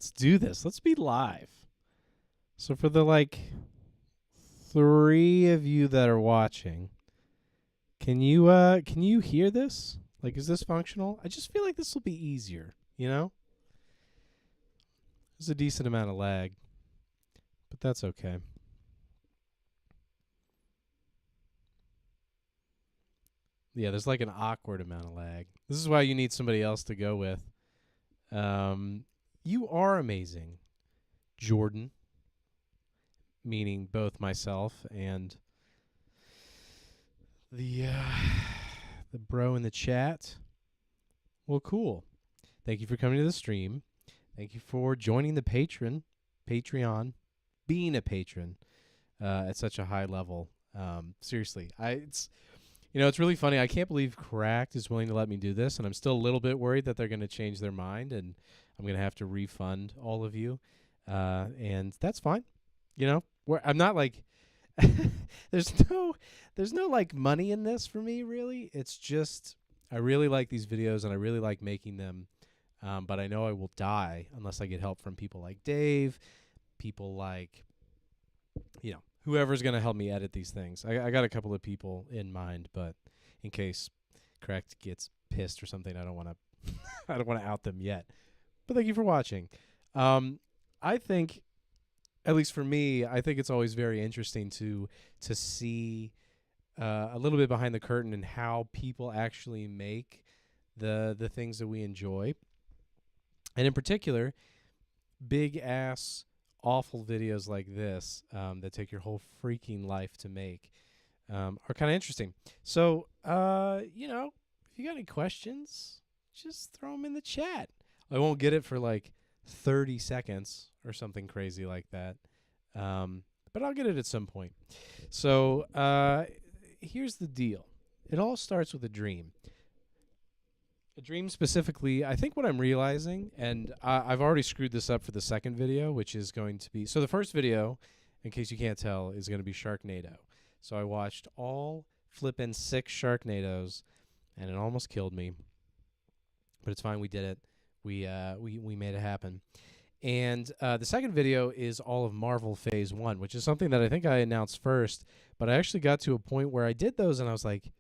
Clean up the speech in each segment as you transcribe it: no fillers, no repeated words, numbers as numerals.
Let's do this. Let's be live. So for the 3 of you that are watching, can you hear this? Like, is this functional? I just feel like this will be easier, you know? There's a decent amount of lag, but that's okay. Yeah, there's like an awkward amount of lag. This is why you need somebody else to go with. You are amazing, Jordan, meaning both myself and the bro in the chat. Well, cool. Thank you for coming to the stream. Thank you for joining the Patreon, being a patron at such a high level. Seriously, it's really funny. I can't believe Cracked is willing to let me do this, and I'm still a little bit worried that they're going to change their mind, and I'm going to have to refund all of you, and that's fine. I'm not like there's no like money in this for me, really. It's just I really like these videos and I really like making them, but I know I will die unless I get help from people like Dave, people like whoever's going to help me edit these things. I got a couple of people in mind, but in case Correct gets pissed or something, I don't want to I don't want to out them yet. But thank you for watching. I think, at least for me, I think it's always very interesting to see a little bit behind the curtain and how people actually make the things that we enjoy. And in particular, big ass awful videos like this that take your whole freaking life to make are kind of interesting. So, if you got any questions, just throw them in the chat. I won't get it for like 30 seconds or something crazy like that. But I'll get it at some point. So here's the deal. It all starts with a dream. A dream specifically, I think what I'm realizing, and I've already screwed this up for the second video, which is going to be... So the first video, in case you can't tell, is going to be Sharknado. So I watched all flippin' 6 Sharknados, and it almost killed me. But it's fine, we did it. We made it happen. And the second video is all of Marvel Phase 1, which is something that I think I announced first, but I actually got to a point where I did those, and I was like,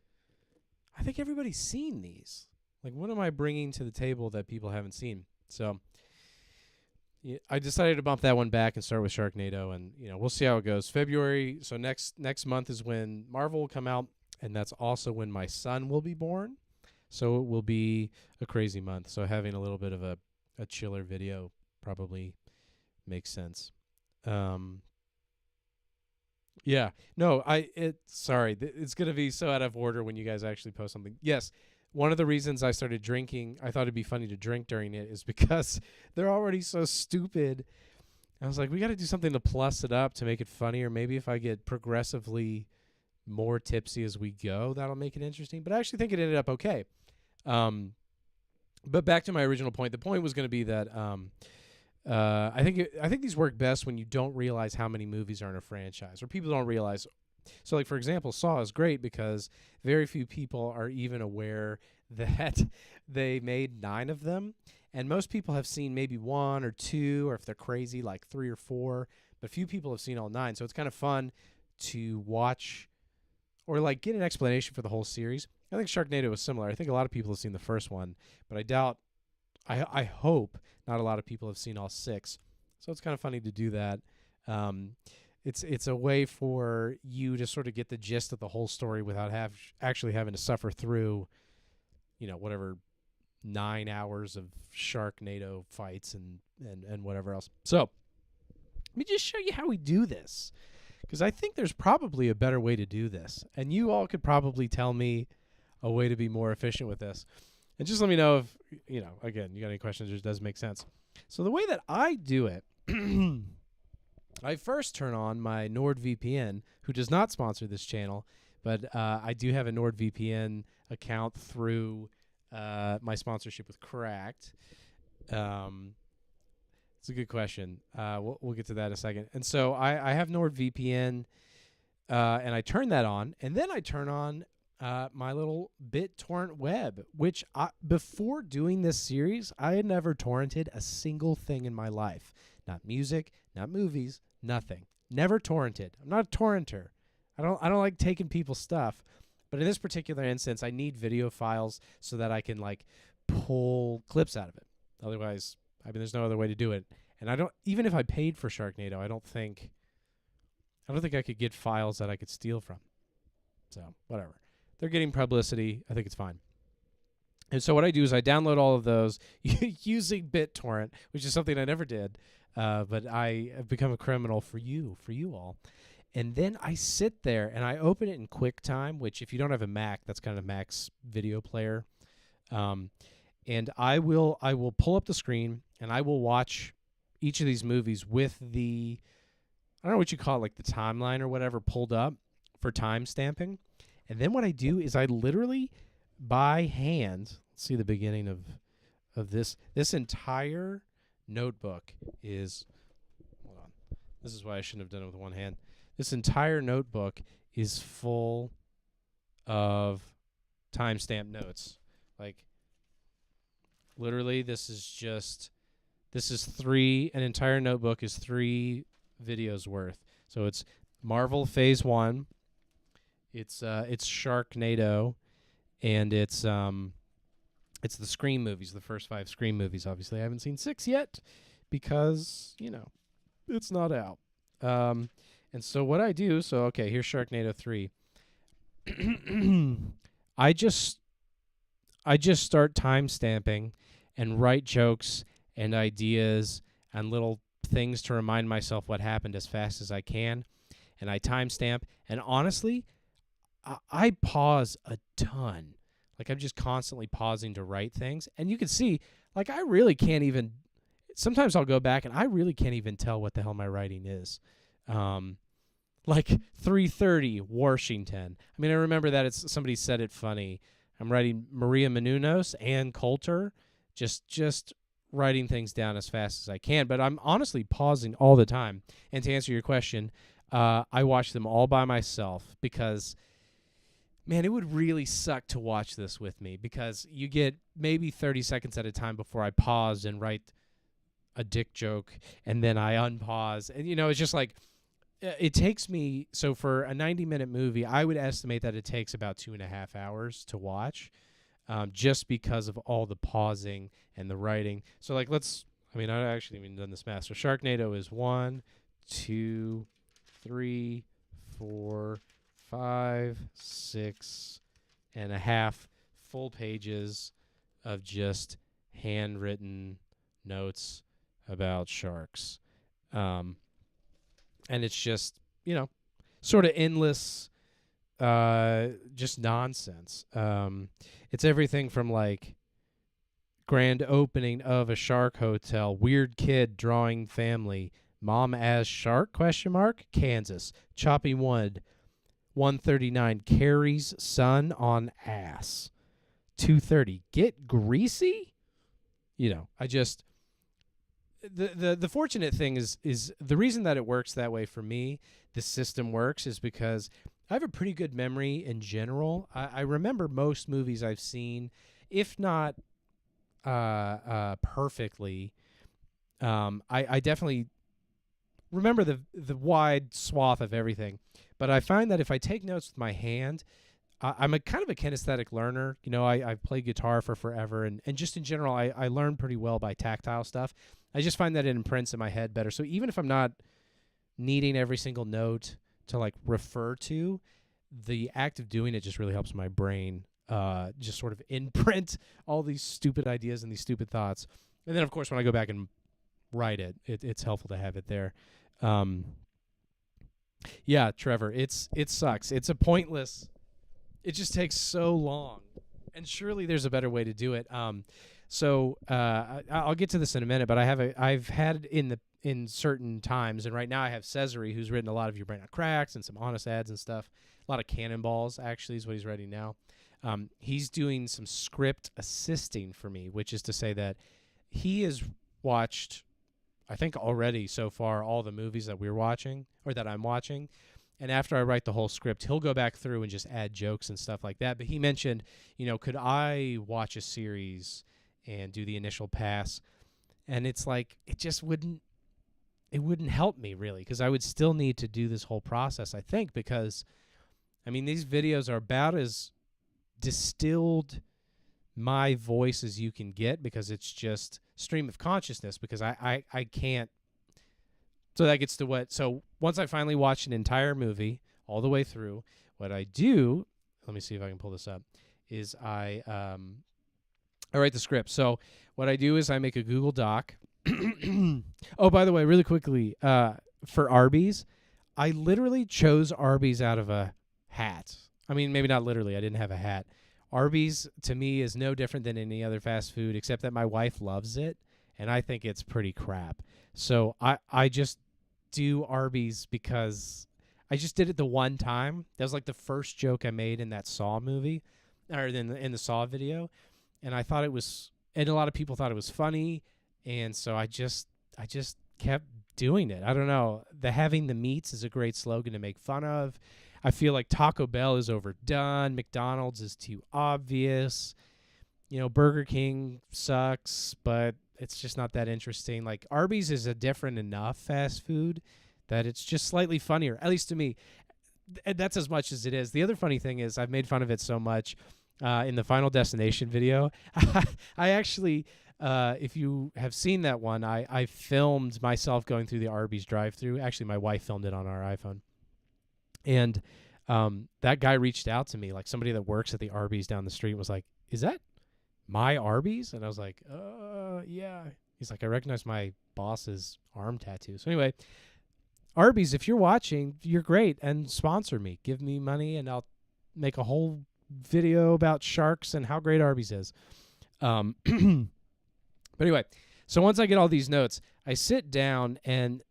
I think everybody's seen these. Like, what am I bringing to the table that people haven't seen? So I decided to bump that one back and start with Sharknado, and we'll see how it goes. February, so next month is when Marvel will come out, and that's also when my son will be born. So it will be a crazy month. So having a little bit of a chiller video probably makes sense. Yeah. No, sorry. It's going to be so out of order when you guys actually post something. Yes. One of the reasons I started drinking, I thought it'd be funny to drink during it, is because they're already so stupid. I was like, we got to do something to plus it up to make it funnier. Maybe if I get progressively more tipsy as we go, that'll make it interesting. But I actually think it ended up okay. But back to my original point. The point was going to be that I think these work best when you don't realize how many movies are in a franchise, or people don't realize. So, like, for example, Saw is great because very few people are even aware that they made 9 of them. And most people have seen maybe 1 or 2, or if they're crazy, like 3 or 4. But few people have seen all 9. So it's kind of fun to watch or, like, get an explanation for the whole series. I think Sharknado was similar. I think a lot of people have seen the first one, but I doubt, I hope not a lot of people have seen all 6. So it's kind of funny to do that. It's a way for you to sort of get the gist of the whole story without actually having to suffer through, whatever 9 hours of Sharknado fights and whatever else. So let me just show you how we do this, because I think there's probably a better way to do this, and you all could probably tell me a way to be more efficient with this. And just let me know if, again, you got any questions or it does make sense. So the way that I do it, I first turn on my NordVPN, who does not sponsor this channel, but I do have a NordVPN account through my sponsorship with Cracked. It's a good question. We'll get to that in a second. And so I have NordVPN, and I turn that on, and then I turn on my little BitTorrent web, which before doing this series, I had never torrented a single thing in my life. Not music, not movies, nothing. Never torrented. I'm not a torrenter. I don't like taking people's stuff. But in this particular instance, I need video files so that I can like pull clips out of it. Otherwise, I mean, there's no other way to do it. And I don't, even if I paid for Sharknado, I don't think I could get files that I could steal from. So whatever. They're getting publicity. I think it's fine. And so what I do is I download all of those using BitTorrent, which is something I never did. But I have become a criminal for you all. And then I sit there and I open it in QuickTime, which if you don't have a Mac, that's kind of Mac's video player. And I will pull up the screen and I will watch each of these movies with the, I don't know what you call it, like the timeline or whatever, pulled up for time stamping. And then what I do is I literally, by hand, let's see the beginning of this. This entire notebook is, hold on. This is why I shouldn't have done it with one hand. This entire notebook is full of timestamp notes. Like, literally, an entire notebook is 3 videos worth. So it's Marvel Phase 1. It's Sharknado, and it's the Scream movies, the first 5 Scream movies. Obviously, I haven't seen 6 yet because, it's not out. And so what I do, okay, here's Sharknado 3. I just start time stamping and write jokes and ideas and little things to remind myself what happened as fast as I can. And I timestamp. And honestly, I pause a ton. Like, I'm just constantly pausing to write things. And you can see, like, I really can't even, sometimes I'll go back and I really can't even tell what the hell my writing is. Like 3:30 Washington. I mean, I remember that somebody said it funny. I'm writing Maria Menounos and Coulter, just writing things down as fast as I can. But I'm honestly pausing all the time. And to answer your question, I watch them all by myself because, man, it would really suck to watch this with me because you get maybe 30 seconds at a time before I pause and write a dick joke, and then I unpause. And, it's just like, it takes me, so for a 90-minute movie, I would estimate that it takes about 2.5 hours to watch, just because of all the pausing and the writing. So, like, I actually haven't even done this math. So Sharknado is 1, 2, 3, 4, 5, 6 and a half full pages of just handwritten notes about sharks. And it's just, sort of endless, just nonsense. It's everything from, like, grand opening of a shark hotel, weird kid drawing family, mom as shark, ? Kansas, chopping wood, 139, Carrie's son on ass, 2:30, get greasy? I just... The fortunate thing is the reason that it works that way for me, the system works, is because I have a pretty good memory in general. I remember most movies I've seen, if not perfectly. I definitely remember the wide swath of everything. But I find that if I take notes with my hand, I'm a kind of a kinesthetic learner. I've played guitar for forever, and just in general, I learn pretty well by tactile stuff. I just find that it imprints in my head better. So even if I'm not needing every single note to, like, refer to, the act of doing it just really helps my brain just sort of imprint all these stupid ideas and these stupid thoughts. And then, of course, when I go back and write it's helpful to have it there. Yeah, Trevor, it sucks. It's a pointless... It just takes so long, and surely there's a better way to do it. So I'll get to this in a minute, but I've had in certain times, and right now I have Cesare, who's written a lot of Your Brain on Cracks and some Honest Ads and stuff. A lot of Cannonballs, actually, is what he's writing now. He's doing some script assisting for me, which is to say that he has watched, I think already so far, all the movies that we're watching, or that I'm watching. And after I write the whole script, he'll go back through and just add jokes and stuff like that. But he mentioned, could I watch a series and do the initial pass? And it's like, it wouldn't help me really, because I would still need to do this whole process, I think, because, these videos are about as distilled my voice as you can get, because it's just stream of consciousness, because I can't. So that gets to so once I finally watch an entire movie all the way through, what I do, let me see if I can pull this up, is I write the script. So what I do is I make a Google Doc. Oh, by the way, really quickly, for Arby's, I literally chose Arby's out of a hat. Maybe not literally. I didn't have a hat. Arby's, to me, is no different than any other fast food, except that my wife loves it, and I think it's pretty crap. So I just do Arby's because I just did it the one time. That was like the first joke I made in that Saw movie, or in the Saw video, and I thought it was, and a lot of people thought it was funny, and so I just kept doing it. I don't know. The having the meats is a great slogan to make fun of. I feel like Taco Bell is overdone. McDonald's is too obvious. Burger King sucks, but it's just not that interesting. Like, Arby's is a different enough fast food that it's just slightly funnier, at least to me. And that's as much as it is. The other funny thing is I've made fun of it so much in the Final Destination video. I actually, if you have seen that one, I filmed myself going through the Arby's drive-thru. Actually, my wife filmed it on our iPhone. And that guy reached out to me, like somebody that works at the Arby's down the street, and was like, "Is that my Arby's?" And I was like, yeah. He's like, "I recognize my boss's arm tattoo." So anyway, Arby's, if you're watching, you're great, and sponsor me. Give me money, and I'll make a whole video about sharks and how great Arby's is. But anyway, so once I get all these notes, I sit down, and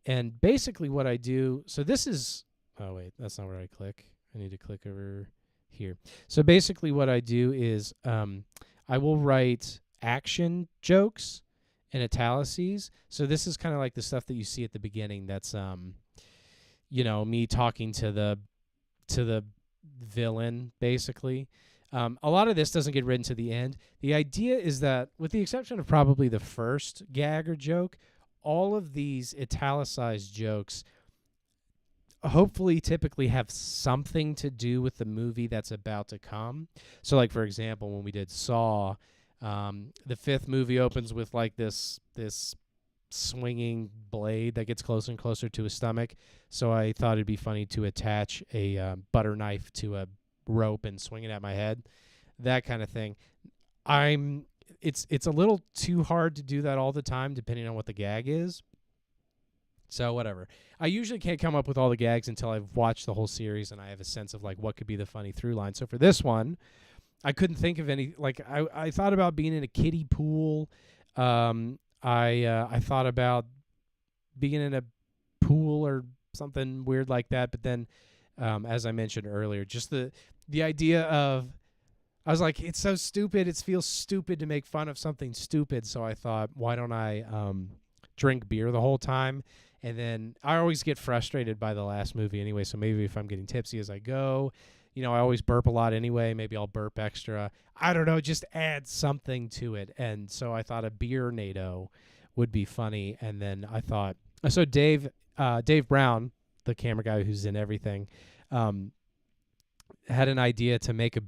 basically what I do, so this is, oh wait, that's not where I click. I need to click over here. So basically what I do is I will write action jokes in italices. So this is kind of like the stuff that you see at the beginning. That's me talking to the villain, basically. A lot of this doesn't get written to the end. The idea is that, with the exception of probably the first gag or joke, all of these italicized jokes hopefully typically have something to do with the movie that's about to come. So, like, for example, when we did Saw, the fifth movie opens with like this swinging blade that gets closer and closer to his stomach. So I thought it'd be funny to attach a butter knife to a rope and swing it at my head, that kind of thing. It's a little too hard to do that all the time, depending on what the gag is. So whatever. I usually can't come up with all the gags until I've watched the whole series and I have a sense of like what could be the funny through line. So for this one, I couldn't think of any. Like, I thought about being in a kiddie pool. I thought about being in a pool or something weird like that. But then, as I mentioned earlier, just the idea of, I was like, it's so stupid. It feels stupid to make fun of something stupid. So I thought, why don't I drink beer the whole time? And then I always get frustrated by the last movie anyway. So maybe if I'm getting tipsy as I go, I always burp a lot anyway. Maybe I'll burp extra. I don't know. Just add something to it. And so I thought a beer-nado would be funny. And then I thought, so Dave Brown, the camera guy who's in everything, had an idea to make a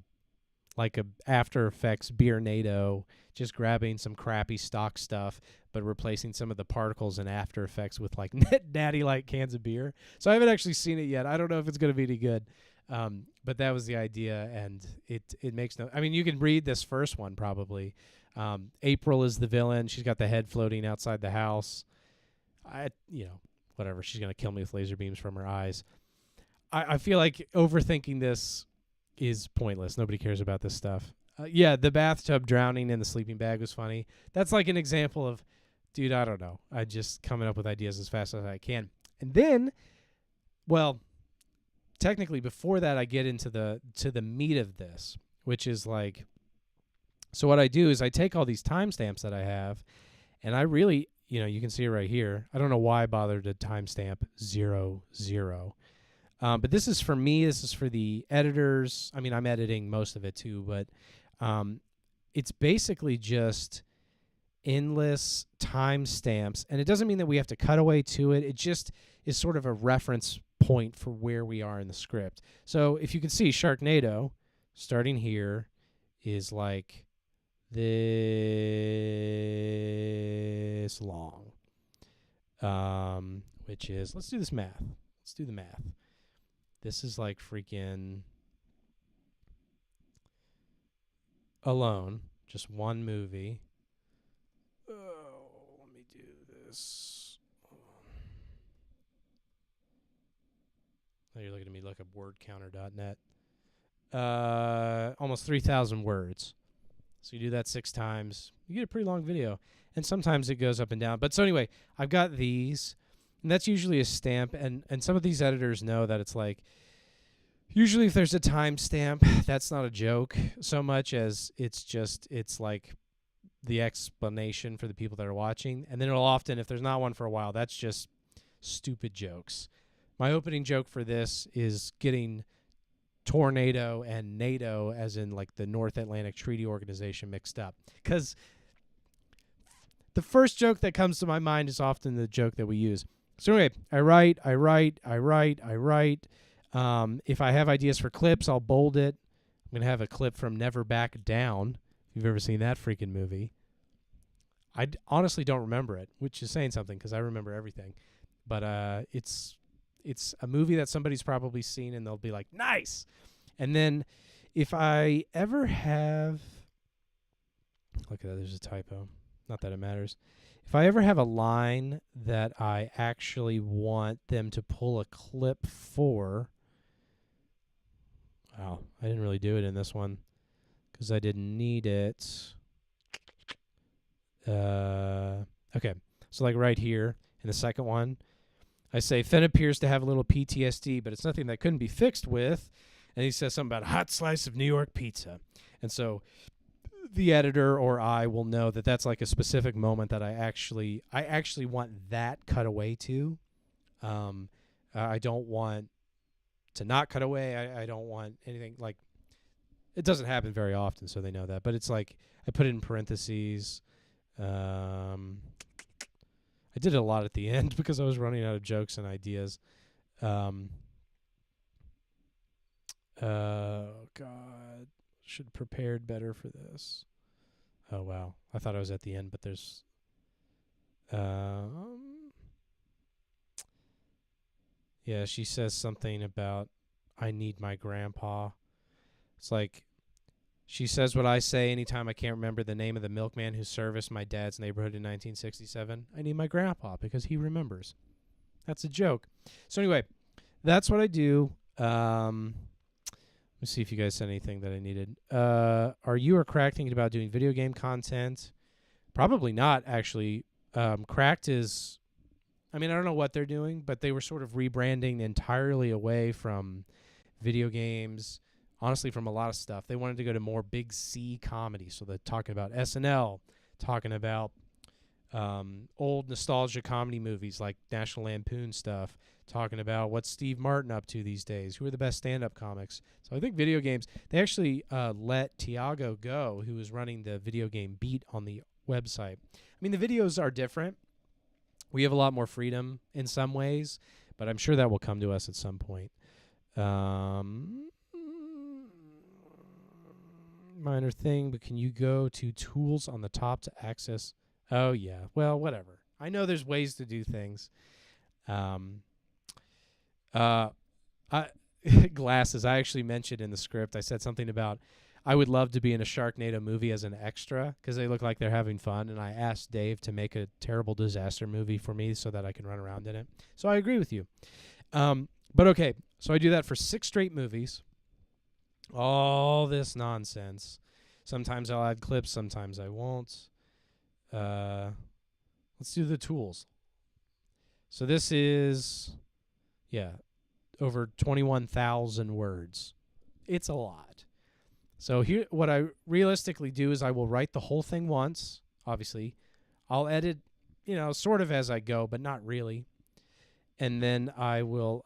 After Effects beer-nado, just grabbing some crappy stock stuff, but replacing some of the particles in After Effects with like natty light cans of beer. So I haven't actually seen it yet. I don't know if it's going to be any good. But that was the idea, and it makes no. I mean, you can read this first one probably. April is the villain. She's got the head floating outside the house. Whatever. She's gonna kill me with laser beams from her eyes. I feel like overthinking this is pointless. Nobody cares about this stuff. Yeah, the bathtub drowning in the sleeping bag was funny. That's like an example of, dude, I don't know. I just coming up with ideas as fast as I can. And then, well, technically before that, I get into the meat of this, which is like, so what I do is I take all these timestamps that I have, and I really, you can see it right here. I don't know why I bothered to timestamp 00. But this is for me. This is for the editors. I mean, I'm editing most of it too, but it's basically just endless timestamps. And it doesn't mean that we have to cut away to it. It just is sort of a reference point for where we are in the script. So if you can see, Sharknado, starting here, is like this long. Which is, let's do this math. Let's do the math. This is like freaking Alone, just one movie. Oh, let me do this. Oh, you're looking at me, look up wordcounter.net. Almost 3,000 words. So you do that 6 times, you get a pretty long video. And sometimes it goes up and down. But so anyway, I've got these, and that's usually a stamp. And some of these editors know that it's like, usually if there's a timestamp, that's not a joke so much as it's like the explanation for the people that are watching. And then it'll often, if there's not one for a while, that's just stupid jokes. My opening joke for this is getting tornado and NATO, as in like the North Atlantic Treaty Organization, mixed up. Because the first joke that comes to my mind is often the joke that we use. So anyway, I write. If I have ideas for clips, I'll bold it. I'm going to have a clip from Never Back Down. If you've ever seen that freaking movie. I honestly don't remember it, which is saying something because I remember everything. But it's a movie that somebody's probably seen, and they'll be like, nice. And then if I ever have... Look at that, there's a typo. Not that it matters. If I ever have a line that I actually want them to pull a clip for... Wow, I didn't really do it in this one because I didn't need it. Okay, so like right here in the second one, I say, Fenn appears to have a little PTSD, but it's nothing that couldn't be fixed with. And he says something about a hot slice of New York pizza. And so the editor or I will know that that's like a specific moment that I actually want that cut away to. I don't want to not cut away. I don't want anything like, it doesn't happen very often, so they know that. But it's like I put it in parentheses. I did it a lot at the end because I was running out of jokes and ideas. Oh God, should have prepared better for this. Oh wow, I thought I was at the end, but there's yeah, she says something about I need my grandpa. It's like she says what I say anytime I can't remember the name of the milkman who serviced my dad's neighborhood in 1967. I need my grandpa because he remembers. That's a joke. So anyway, that's what I do. Let me see if you guys said anything that I needed. Are you or Cracked thinking about doing video game content? Probably not, actually. Cracked is... I mean, I don't know what they're doing, but they were sort of rebranding entirely away from video games, honestly, from a lot of stuff. They wanted to go to more big C comedy. So they're talking about SNL, talking about old nostalgia comedy movies like National Lampoon stuff, talking about what's Steve Martin up to these days, who are the best stand-up comics. So I think video games, they actually let Tiago go, who was running the video game beat on the website. I mean, the videos are different. We have a lot more freedom in some ways, but I'm sure that will come to us at some point. Minor thing, but can you go to tools on the top to access? Oh, yeah. Well, whatever. I know there's ways to do things. Glasses. I actually mentioned in the script, I said something about I would love to be in a Sharknado movie as an extra because they look like they're having fun. And I asked Dave to make a terrible disaster movie for me so that I can run around in it. So I agree with you. But okay, so I do that for 6 straight movies. All this nonsense. Sometimes I'll add clips, sometimes I won't. Let's do the tools. So this is, over 21,000 words. It's a lot. So here, what I realistically do is I will write the whole thing once, obviously. I'll edit, sort of as I go, but not really. And then I will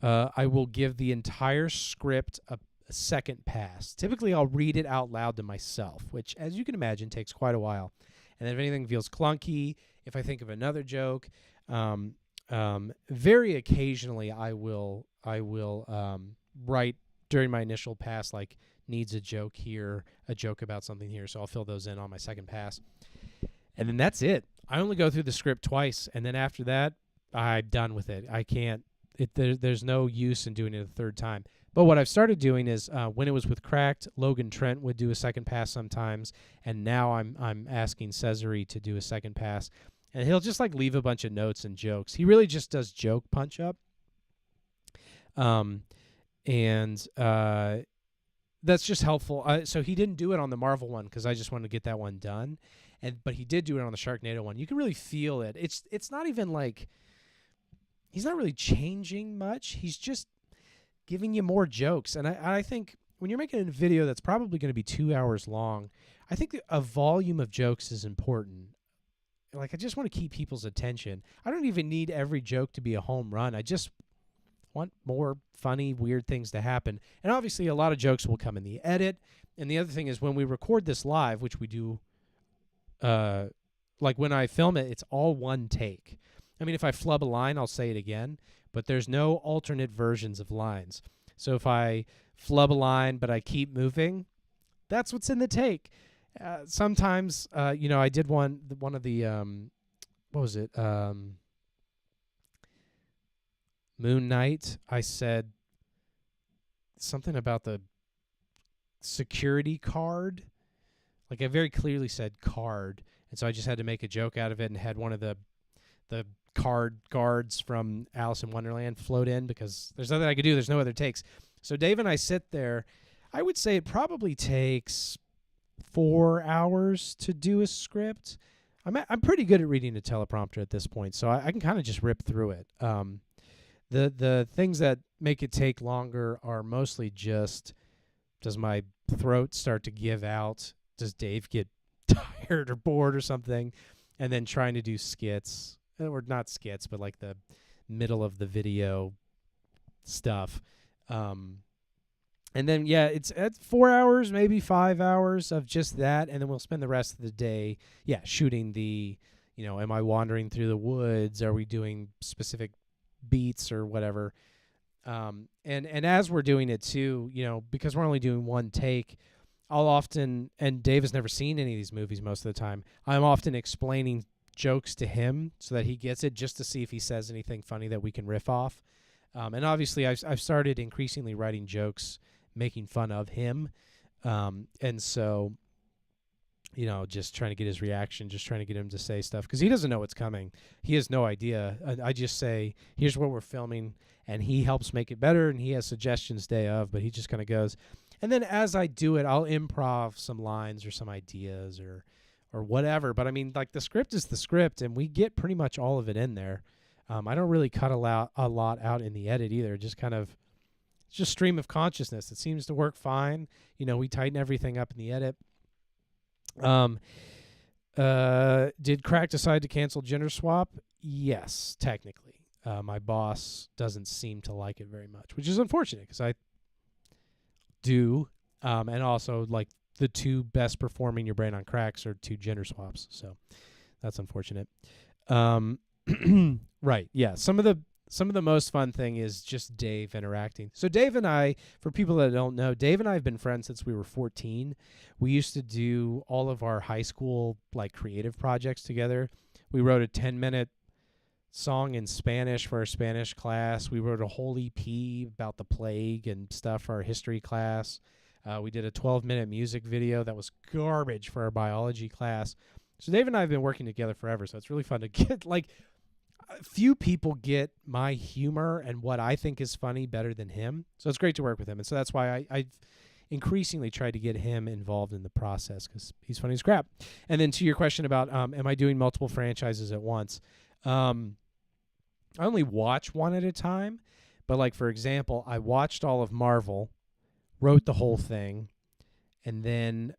I will give the entire script a second pass. Typically, I'll read it out loud to myself, which, as you can imagine, takes quite a while. And then if anything feels clunky, if I think of another joke, very occasionally I will write during my initial pass, like, needs a joke here, a joke about something here. So I'll fill those in on my second pass. And then that's it. I only go through the script twice. And then after that, I'm done with it. I can't. There's no use in doing it a third time. But what I've started doing is when it was with Cracked, Logan Trent would do a second pass sometimes. And now I'm asking Cesare to do a second pass. And he'll just like leave a bunch of notes and jokes. He really just does joke punch up. That's just helpful. So he didn't do it on the Marvel one because I just wanted to get that one done. But he did do it on the Sharknado one. You can really feel it. It's not even like he's not really changing much. He's just giving you more jokes. And I think when you're making a video that's probably going to be 2 hours long, I think a volume of jokes is important. Like, I just want to keep people's attention. I don't even need every joke to be a home run. I just want more funny, weird things to happen. And obviously a lot of jokes will come in the edit. And the other thing is when we record this live, which we do, like when I film it, it's all one take. I mean, if I flub a line, I'll say it again, but there's no alternate versions of lines. So if I flub a line, but I keep moving, that's what's in the take. Sometimes, I did one of the, what was it? Moon Knight. I said something about the security card. Like, I very clearly said card. And so I just had to make a joke out of it and had one of the card guards from Alice in Wonderland float in because there's nothing I could do. There's no other takes. So Dave and I sit there. I would say it probably takes 4 hours to do a script. I'm pretty good at reading a teleprompter at this point, so I can kind of just rip through it. The things that make it take longer are mostly just, does my throat start to give out? Does Dave get tired or bored or something? And then trying to do skits, or not skits, but like the middle of the video stuff. And then, yeah, it's at 4 hours, maybe 5 hours of just that. And then we'll spend the rest of the day, shooting the, am I wandering through the woods? Are we doing specific beats or whatever? And as we're doing it too, because we're only doing one take, I'll often, and Dave has never seen any of these movies most of the time, I'm often explaining jokes to him so that he gets it, just to see if he says anything funny that we can riff off. And obviously I've started increasingly writing jokes making fun of him. And so, just trying to get his reaction, just trying to get him to say stuff, because he doesn't know what's coming. He has no idea. I just say, here's what we're filming, and he helps make it better, and he has suggestions day of, but he just kind of goes. And then as I do it, I'll improv some lines or some ideas or whatever. But I mean, like, the script is the script, and we get pretty much all of it in there. I don't really cut a lot out in the edit either. Just kind of, it's just stream of consciousness. It seems to work fine. We tighten everything up in the edit. Did Crack decide to cancel Gender Swap? Yes, technically. My boss doesn't seem to like it very much, which is unfortunate because I do. And also, like, the two best performing Your Brain on Cracks are two gender swaps. So that's unfortunate. Right. Yeah. Some of the most fun thing is just Dave interacting. So Dave and I, for people that don't know, Dave and I have been friends since we were 14. We used to do all of our high school, like, creative projects together. We wrote a 10-minute song in Spanish for our Spanish class. We wrote a whole EP about the plague and stuff for our history class. We did a 12-minute music video that was garbage for our biology class. So Dave and I have been working together forever, so it's really fun to get, like, few people get my humor and what I think is funny better than him. So it's great to work with him. And so that's why I've increasingly tried to get him involved in the process, because he's funny as crap. And then to your question about, am I doing multiple franchises at once? I only watch one at a time. But, like, for example, I watched all of Marvel, wrote the whole thing, and then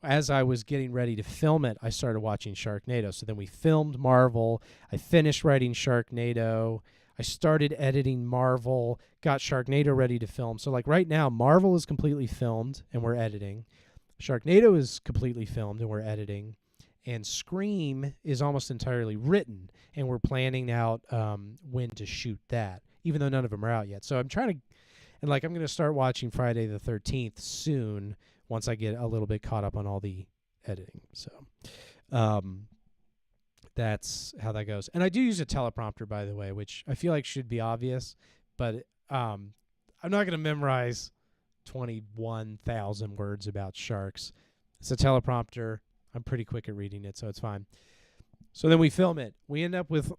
as I was getting ready to film it, I started watching Sharknado. So then we filmed Marvel. I finished writing Sharknado. I started editing Marvel, got Sharknado ready to film. So like right now, Marvel is completely filmed and we're editing. Sharknado is completely filmed and we're editing. And Scream is almost entirely written, and we're planning out when to shoot that, even though none of them are out yet. So I'm trying to, and like I'm going to start watching Friday the 13th soon once I get a little bit caught up on all the editing. So that's how that goes. And I do use a teleprompter, by the way, which I feel like should be obvious, but I'm not going to memorize 21,000 words about sharks. It's a teleprompter. I'm pretty quick at reading it, so it's fine. So then we film it. We end up with,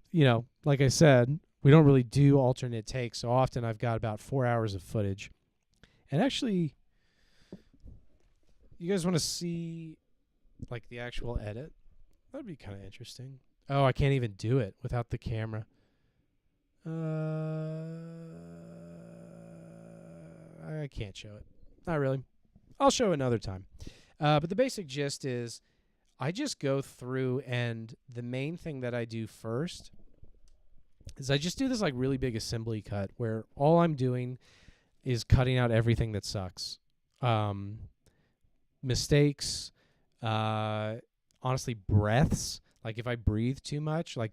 like I said, we don't really do alternate takes. So often I've got about 4 hours of footage. And actually, you guys want to see like the actual edit? That'd be kind of interesting. Oh, I can't even do it without the camera. I can't show it. Not really. I'll show it another time. But the basic gist is I just go through, and the main thing that I do first is I just do this like really big assembly cut where all I'm doing is cutting out everything that sucks. Mistakes, honestly, breaths. Like if I breathe too much, like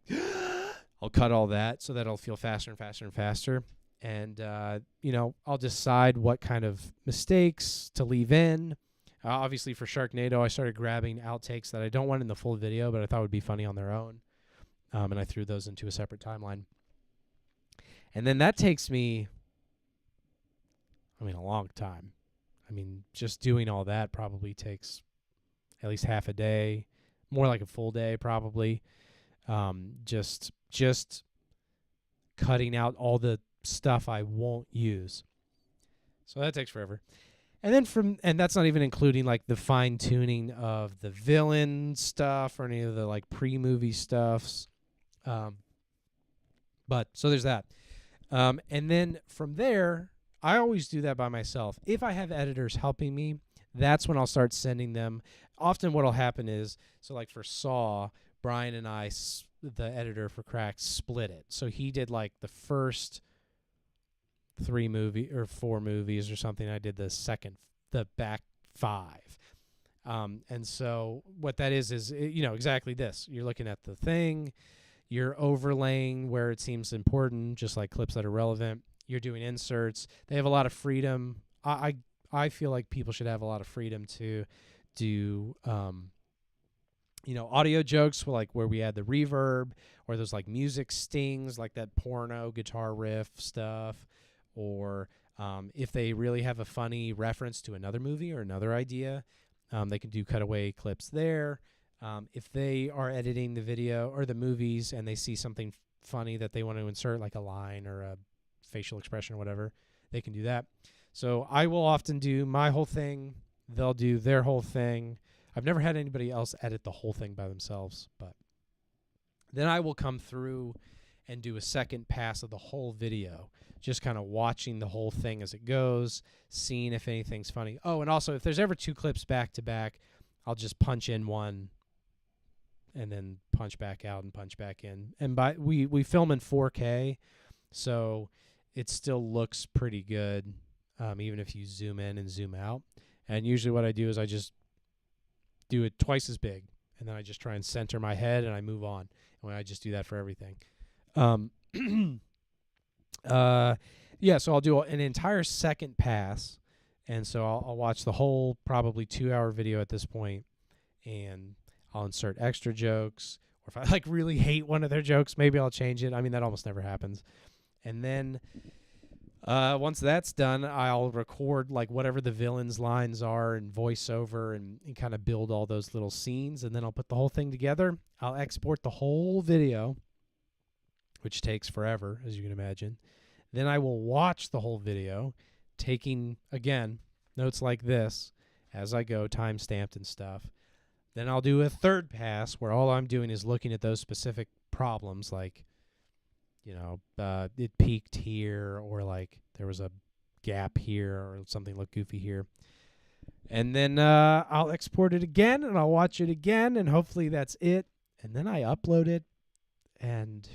I'll cut all that so that it'll feel faster and faster and faster. And, I'll decide what kind of mistakes to leave in. Obviously, for Sharknado, I started grabbing outtakes that I don't want in the full video, but I thought would be funny on their own. And I threw those into a separate timeline. And then that takes me, a long time. Just doing all that probably takes at least half a day, more like a full day probably. Just cutting out all the stuff I won't use. So that takes forever. And that's not even including like the fine tuning of the villain stuff or any of the like pre-movie stuffs. But so there's that. And then from there, I always do that by myself. If I have editors helping me, that's when I'll start sending them. Often what'll happen is, so like for Saw, Brian and I, the editor for Cracked, split it. So he did like the first 4 movies or something. I did the back 5. And so what that is exactly this. You're looking at the thing, you're overlaying where it seems important, just like clips that are relevant. You're doing inserts. They have a lot of freedom. I feel like people should have a lot of freedom to do audio jokes like where we add the reverb or those like music stings, like that porno guitar riff stuff, or if they really have a funny reference to another movie or another idea, they can do cutaway clips there. If they are editing the video or the movies and they see something funny that they want to insert, like a line or a facial expression or whatever, they can do that. So I will often do my whole thing. They'll do their whole thing. I've never had anybody else edit the whole thing by themselves, but then I will come through and do a second pass of the whole video, just kind of watching the whole thing as it goes, seeing if anything's funny. Oh, and also if there's ever 2 clips back to back, I'll just punch in one and then punch back out and punch back in. And we film in 4K, so it still looks pretty good, even if you zoom in and zoom out. And usually what I do is I just do it twice as big, and then I just try and center my head and I move on. And I just do that for everything. So I'll do an entire second pass, and so I'll watch the whole probably 2-hour video at this point, and I'll insert extra jokes, or if I like really hate one of their jokes, maybe I'll change it. That almost never happens. And then once that's done, I'll record like whatever the villain's lines are and voice over and kind of build all those little scenes, and then I'll put the whole thing together. I'll export the whole video, which takes forever, as you can imagine. Then I will watch the whole video, taking, again, notes like this as I go, time-stamped and stuff. Then I'll do a third pass where all I'm doing is looking at those specific problems, like, it peaked here, or like there was a gap here, or something looked goofy here. And then I'll export it again, and I'll watch it again, and hopefully that's it. And then I upload it, and,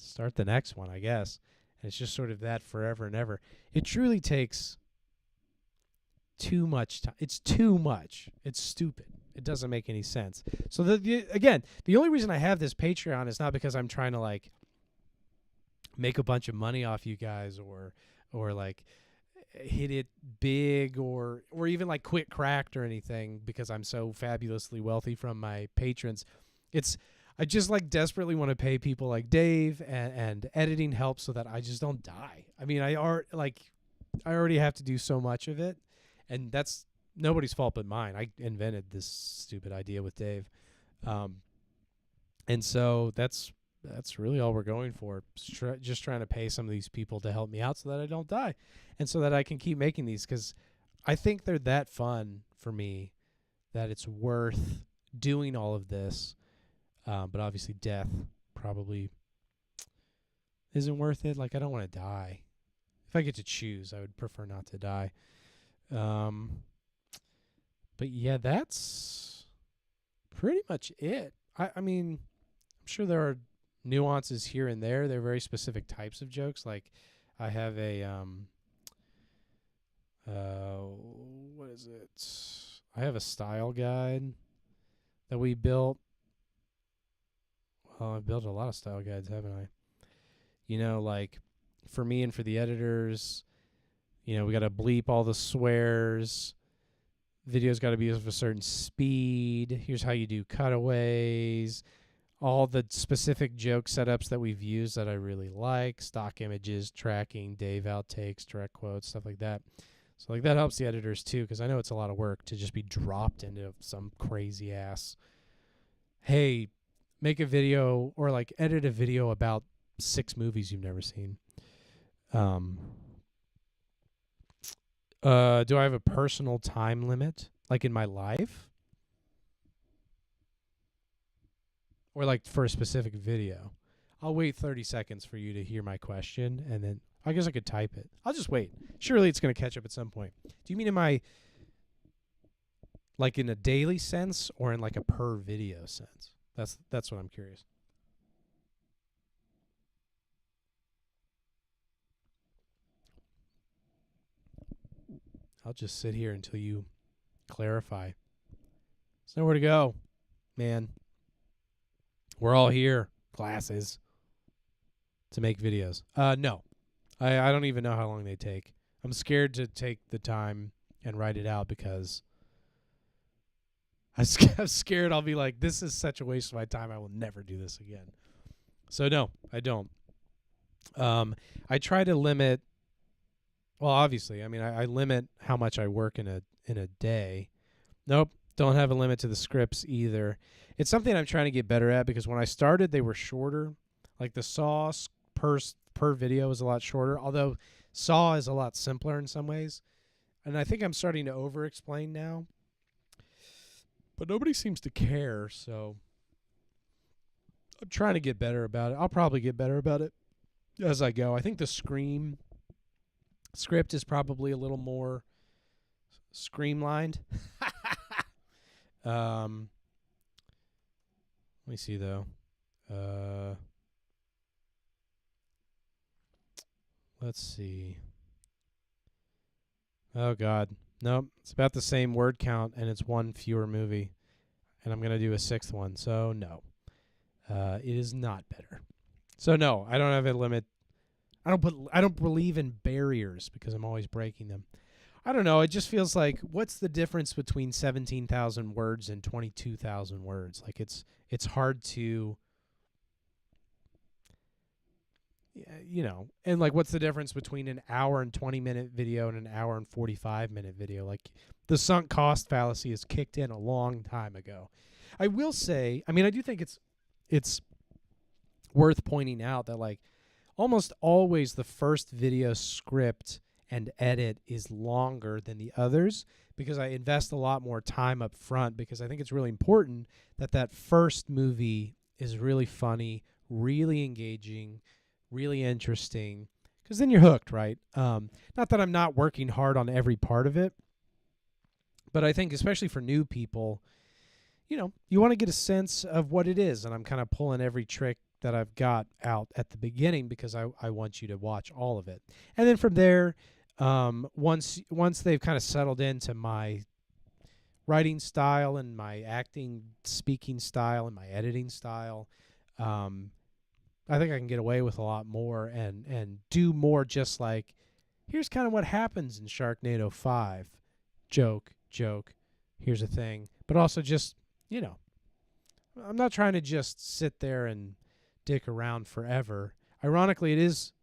start the next one, I guess. And it's just sort of that forever and ever. It truly takes too much time. It's too much. It's stupid. It doesn't make any sense. So again, the only reason I have this Patreon is not because I'm trying to like make a bunch of money off you guys or like hit it big or even like quit Cracked or anything because I'm so fabulously wealthy from my patrons. I just like desperately want to pay people like Dave and editing help so that I just don't die. I mean, I already have to do so much of it, and that's nobody's fault but mine. I invented this stupid idea with Dave. And so that's really all we're going for. Just trying to pay some of these people to help me out so that I don't die and so that I can keep making these, because I think they're that fun for me that it's worth doing all of this. But obviously death probably isn't worth it. Like, I don't want to die. If I get to choose, I would prefer not to die. But yeah, that's pretty much it. I mean, I'm sure there are nuances here and there. They're very specific types of jokes. Like, I have a what is it? I have a style guide that we built. Well, I've built a lot of style guides, haven't I? You know, like for me and for the editors, you know, we got to bleep all the swears. Video's got to be of a certain speed. Here's how you do cutaways. All the specific joke setups that we've used that I really like. Stock images, tracking, Dave outtakes, direct quotes, stuff like that. So like that helps the editors too, because I know it's a lot of work to just be dropped into some crazy ass, hey, make a video or like edit a video about 6 movies you've never seen. Do I have a personal time limit, like in my life? Or like for a specific video? I'll wait 30 seconds for you to hear my question, and then I guess I could type it. I'll just wait. Surely it's going to catch up at some point. Do you mean in my, like in a daily sense or in like a per video sense? That's what I'm curious. I'll just sit here until you clarify. There's nowhere to go, man. We're all here, classes, to make videos. No. I don't even know how long they take. I'm scared to take the time and write it out because I'm scared I'll be like, this is such a waste of my time. I will never do this again. So no, I don't. I try to limit. Well, obviously, I mean, I limit how much I work in a day. Nope, don't have a limit to the scripts either. It's something I'm trying to get better at because when I started, they were shorter. Like the Saw per video is a lot shorter, although Saw is a lot simpler in some ways. And I think I'm starting to over-explain now. But nobody seems to care, so I'm trying to get better about it. I'll probably get better about it as I go. I think the Scream script is probably a little more streamlined. Let me see, though. Let's see. Oh, God. Nope. It's about the same word count, and it's one fewer movie. And I'm going to do a 6th one, so no. It is not better. So, no, I don't have a limit. I don't believe in barriers because I'm always breaking them. I don't know. It just feels like, what's the difference between 17,000 words and 22,000 words? Like it's hard to, you know, and like what's the difference between an hour and 20-minute video and an hour and 45-minute video? Like the sunk cost fallacy is kicked in a long time ago. I will say, I mean, I do think it's worth pointing out that like almost always the first video script and edit is longer than the others because I invest a lot more time up front because I think it's really important that first movie is really funny, really engaging, really interesting, because then you're hooked, right? Not that I'm not working hard on every part of it, but I think especially for new people, you know, you want to get a sense of what it is, and I'm kind of pulling every trick that I've got out at the beginning because I want you to watch all of it. And then from there, once they've kind of settled into my writing style and my acting, speaking style and my editing style, I think I can get away with a lot more and do more just like, here's kind of what happens in Sharknado 5. Joke. Here's a thing. But also just, I'm not trying to just sit there and dick around forever. Ironically, it is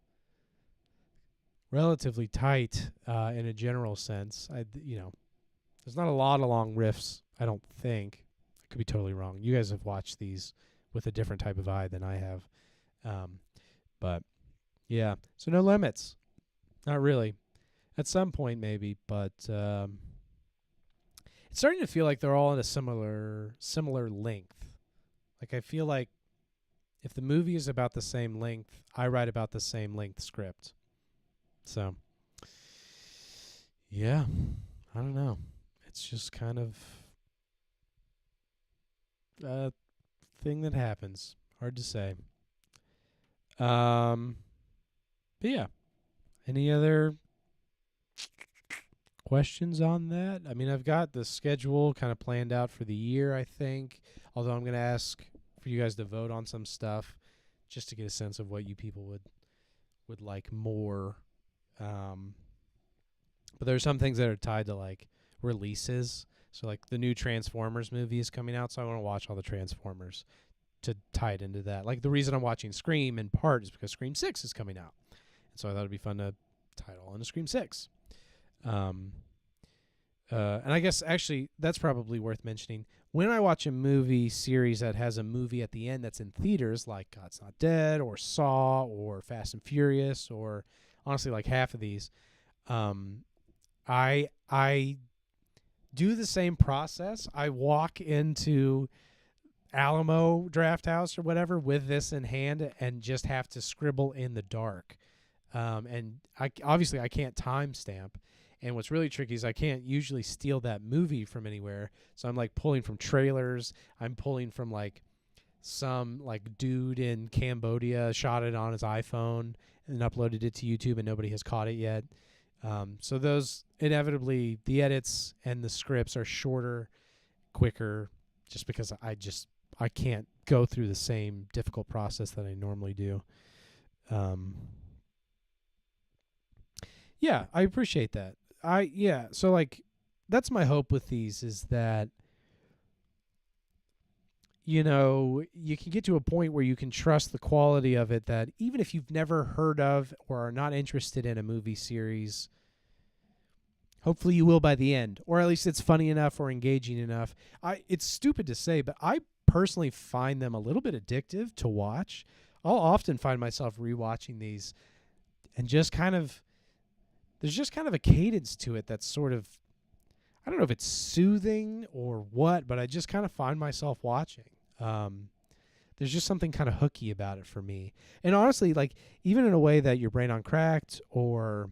relatively tight in a general sense. There's not a lot of long riffs, I don't think. I could be totally wrong. You guys have watched these with a different type of eye than I have. But, yeah. So no limits. Not really. At some point, maybe. But it's starting to feel like they're all in a similar length. Like, I feel like if the movie is about the same length, I write about the same length script. So, yeah. I don't know. It's just kind of a thing that happens. Hard to say. But yeah. Any other questions on that? I mean, I've got the schedule kind of planned out for the year, I think. Although I'm going to ask for you guys to vote on some stuff just to get a sense of what you people would like more. But there's some things that are tied to like releases. So like the new Transformers movie is coming out, so I want to watch all the Transformers to tie it into that. Like the reason I'm watching Scream in part is because Scream 6 is coming out. And so I thought it'd be fun to tie it all into Scream 6. And I guess actually that's probably worth mentioning. When I watch a movie series that has a movie at the end that's in theaters, like God's Not Dead or Saw or Fast and Furious or honestly like half of these, I do the same process. I walk into Alamo Drafthouse or whatever with this in hand and just have to scribble in the dark. And I can't timestamp. And what's really tricky is I can't usually steal that movie from anywhere. So I'm like pulling from trailers. I'm pulling from like some like dude in Cambodia shot it on his iPhone and uploaded it to YouTube and nobody has caught it yet. So those inevitably the edits and the scripts are shorter, quicker, just because I can't go through the same difficult process that I normally do. Yeah, I appreciate that. So like that's my hope with these is that you can get to a point where you can trust the quality of it, that even if you've never heard of or are not interested in a movie series, hopefully you will by the end, or at least it's funny enough or engaging enough. It's stupid to say, but I personally find them a little bit addictive to watch. I'll often find myself rewatching these and just kind of there's just kind of a cadence to it that's sort of, I don't know if it's soothing or what, but I just kind of find myself watching. There's just something kind of hooky about it for me. And honestly, like even in a way that Your Brain on Cracked or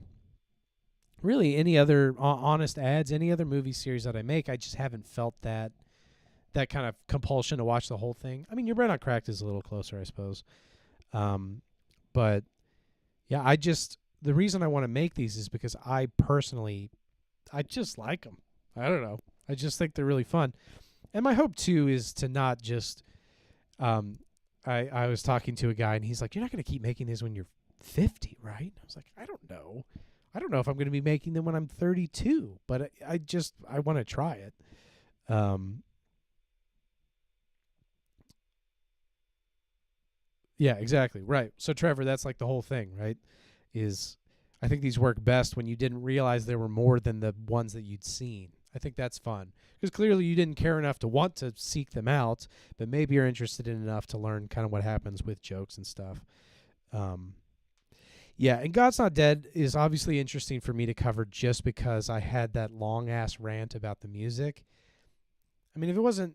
really any other Honest Ads, any other movie series that I make, I just haven't felt that kind of compulsion to watch the whole thing. I mean, Your Brain on Cracked is a little closer, I suppose. But yeah, the reason I want to make these is because I just like them. I don't know. I just think they're really fun. And my hope, too, is to not just I was talking to a guy, and he's like, you're not going to keep making these when you're 50, right? I was like, I don't know. I don't know if I'm going to be making them when I'm 32, but I want to try it. Yeah, exactly. Right. So, Trevor, that's like the whole thing, right? I think these work best when you didn't realize there were more than the ones that you'd seen. I think that's fun because clearly you didn't care enough to want to seek them out, but maybe you're interested in enough to learn kind of what happens with jokes and stuff. Yeah, and God's Not Dead is obviously interesting for me to cover just because I had that long-ass rant about the music. I mean, if it wasn't,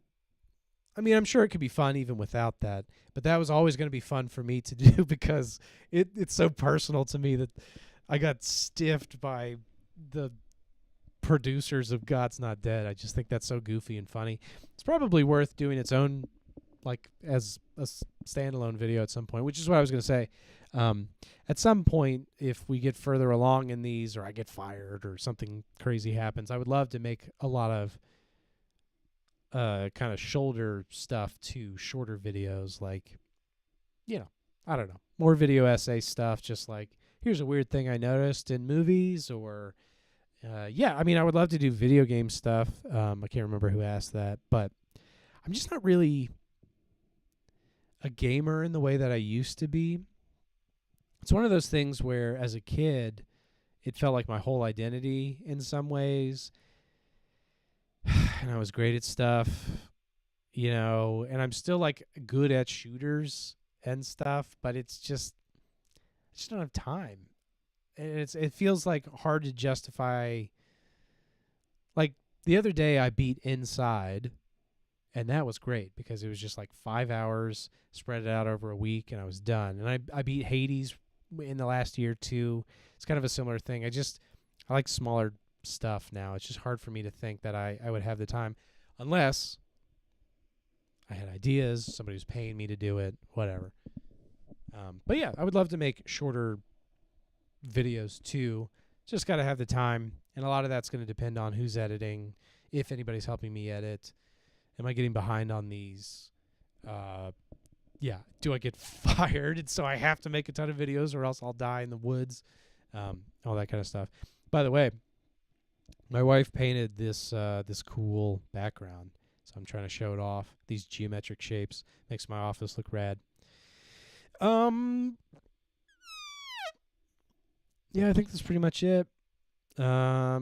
I'm sure it could be fun even without that, but that was always going to be fun for me to do because it's so personal to me that I got stiffed by the producers of God's Not Dead. I just think that's so goofy and funny. It's probably worth doing its own like as a standalone video at some point, which is what I was going to say. At some point, if we get further along in these, or I get fired, or something crazy happens, I would love to make a lot of kind of shoulder stuff too, shorter videos, like, I don't know, more video essay stuff, just like, here's a weird thing I noticed in movies, or I mean, I would love to do video game stuff. I can't remember who asked that, but I'm just not really a gamer in the way that I used to be. It's one of those things where as a kid, it felt like my whole identity in some ways. And I was great at stuff, and I'm still like good at shooters and stuff, but I just don't have time. And it feels like hard to justify. Like the other day I beat Inside, and that was great because it was just like 5 hours, spread it out over a week, and I was done. And I beat Hades in the last year too. It's kind of a similar thing. I like smaller stuff now. It's just hard for me to think that I would have the time unless I had ideas, somebody was paying me to do it, whatever. But yeah, I would love to make shorter videos too. Just got to have the time, and a lot of that's going to depend on who's editing, if anybody's helping me edit. Am I getting behind on these? Do I get fired and so I have to make a ton of videos or else I'll die in the woods? All that kind of stuff. By the way, my wife painted this cool background, so I'm trying to show it off. These geometric shapes makes my office look rad. Yeah, I think that's pretty much it. I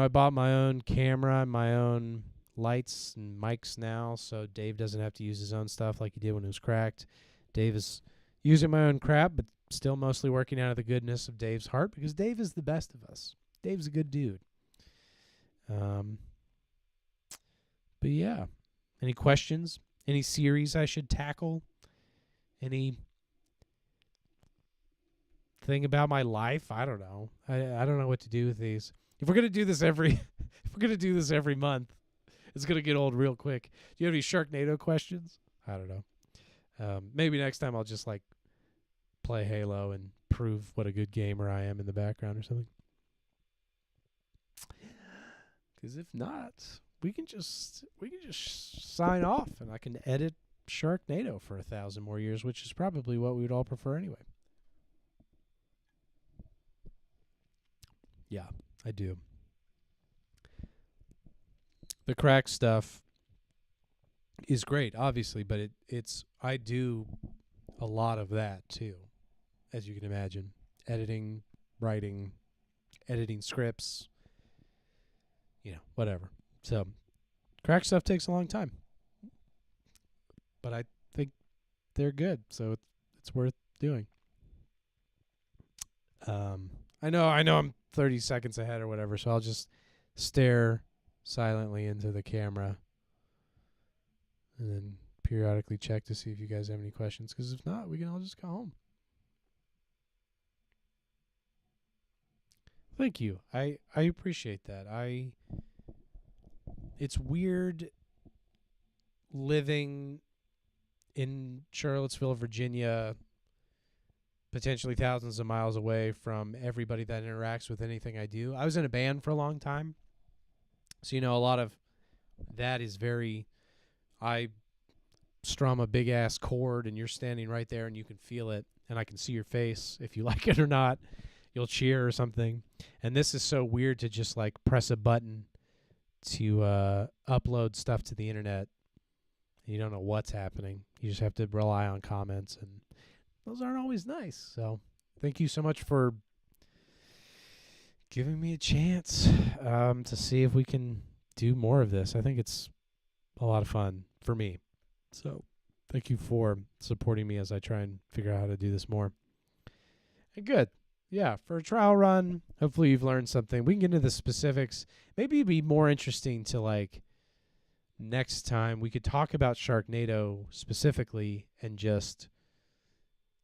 bought my own camera and my own lights and mics now, so Dave doesn't have to use his own stuff like he did when it was cracked. Dave is using my own crap, but still mostly working out of the goodness of Dave's heart because Dave is the best of us. Dave's a good dude. But yeah, any questions? Any series I should tackle? Any thing about my life? I don't know. I don't know what to do with these. If we're gonna do this every month, it's gonna get old real quick. Do you have any Sharknado questions? I don't know. Maybe next time I'll just like play Halo and prove what a good gamer I am in the background or something. Because if not, we can just sign off, and I can edit Sharknado for 1,000 more years, which is probably what we would all prefer anyway. Yeah, I do. The crack stuff is great, obviously, but I do a lot of that too, as you can imagine. Editing, writing, editing scripts, whatever. So crack stuff takes a long time, but I think they're good, so it's worth doing. I know I'm 30 seconds ahead or whatever, so I'll just stare silently into the camera and then periodically check to see if you guys have any questions, because if not, we can all just go home. Thank you. I appreciate that. It's weird living in Charlottesville, Virginia, potentially thousands of miles away from everybody that interacts with anything I do. I was in a band for a long time, so a lot of that is I strum a big ass chord and you're standing right there and you can feel it and I can see your face if you like it or not. You'll cheer or something. And this is so weird to just like press a button to upload stuff to the internet. You don't know what's happening. You just have to rely on comments, and those aren't always nice. So thank you so much for giving me a chance to see if we can do more of this. I think it's a lot of fun for me. So thank you for supporting me as I try and figure out how to do this more. And good. Yeah, for a trial run, hopefully you've learned something. We can get into the specifics. Maybe it'd be more interesting to, like, next time we could talk about Sharknado specifically and just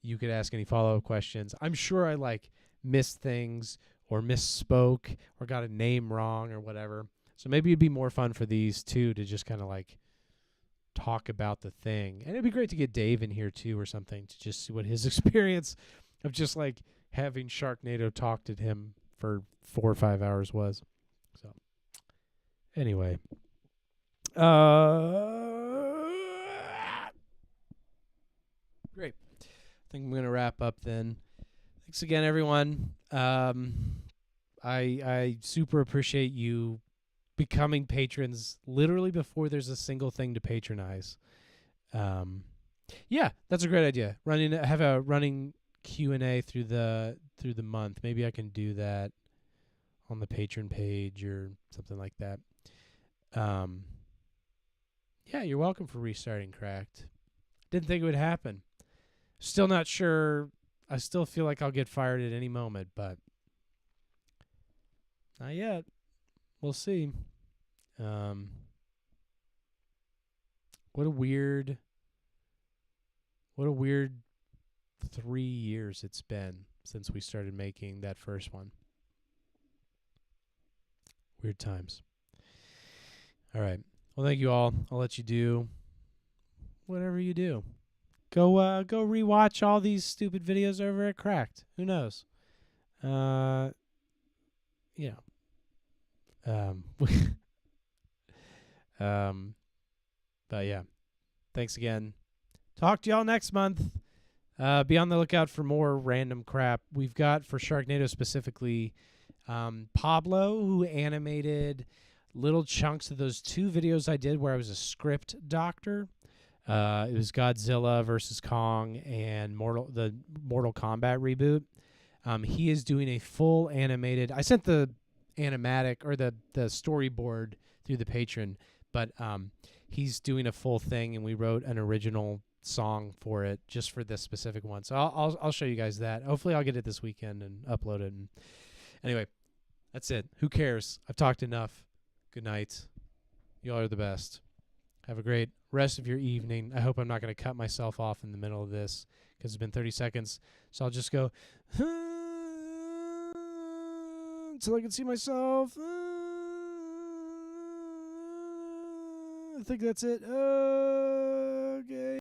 you could ask any follow-up questions. I'm sure I, like, missed things or misspoke or got a name wrong or whatever. So maybe it'd be more fun for these two to just kind of, like, talk about the thing. And it'd be great to get Dave in here too or something to just see what his experience of just like having Sharknado talk to him for 4 or 5 hours was. So anyway, great. I think I'm gonna wrap up then. Thanks again, everyone. I super appreciate you becoming patrons literally before there's a single thing to patronize. Yeah, that's a great idea. Have a running Q&A through the month. Maybe I can do that on the patron page or something like that. Yeah, you're welcome for restarting Cracked. Didn't think it would happen. Still not sure. I still feel like I'll get fired at any moment, but not yet. We'll see. What a weird 3 years it's been since we started making that first one. Weird times. All right. Well, thank you all. I'll let you do whatever you do. Go rewatch all these stupid videos over at Cracked. Who knows? But yeah. Thanks again. Talk to y'all next month. Be on the lookout for more random crap. We've got, for Sharknado specifically, Pablo, who animated little chunks of those 2 videos I did where I was a script doctor. It was Godzilla versus Kong and the Mortal Kombat reboot. He is doing a full animated. I sent the animatic or the storyboard through the patron, but he's doing a full thing, and we wrote an original song for it just for this specific one. So I'll show you guys that. Hopefully I'll get it this weekend and upload it. And anyway, that's it. Who cares? I've talked enough. Good night. You all are the best. Have a great rest of your evening. I hope I'm not going to cut myself off in the middle of this because it's been 30 seconds. So I'll just go until I can see myself. I think that's it. Okay.